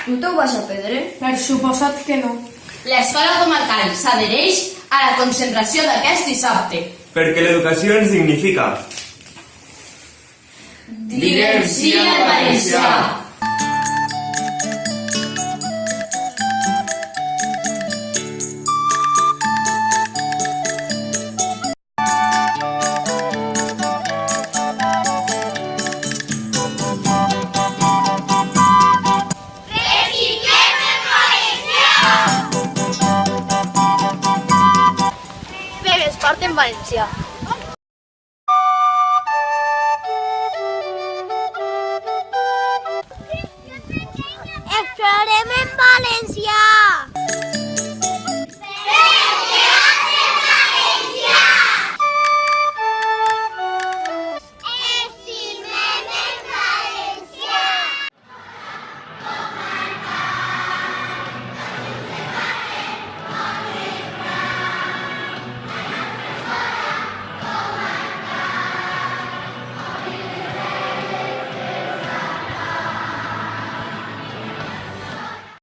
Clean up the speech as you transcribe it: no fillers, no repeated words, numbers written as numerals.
Tu t'ho vas a perdre? Per suposat que no. L'escola comarcal s'adhereix a la concentració d'aquest dissabte. Perquè l'educació ens dignifica. Diguem sí al valencià. Fem esport en valencià.